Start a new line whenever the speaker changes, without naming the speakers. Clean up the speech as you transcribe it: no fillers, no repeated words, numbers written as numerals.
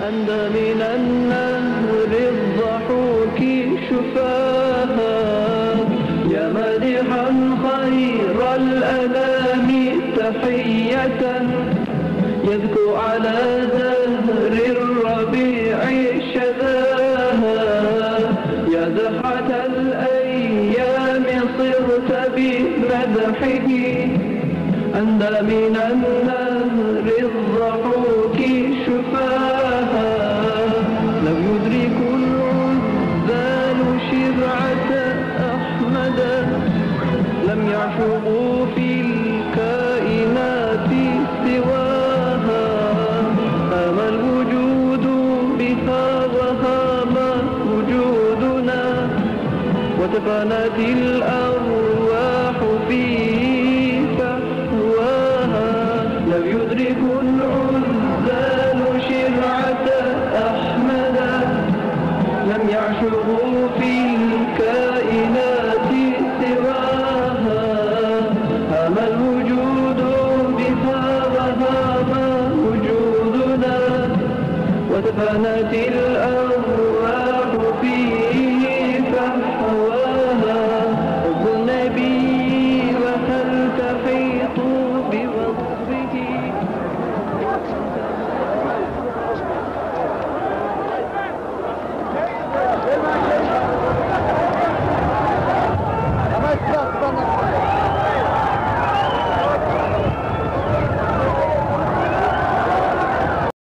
أندى من النهر الضحوك شفاها يا مادحا خير الأنام تحية يذكو على زهر الربيع شذاها يا زحة الأيام صرت بمدحه أندى من النهر الضحوك شفاها لم يدرك العذال شرعة أحمد لم يعشقوا في الكائنات سواها هام الوجود بها وهام وجودنا وتفانت الأرض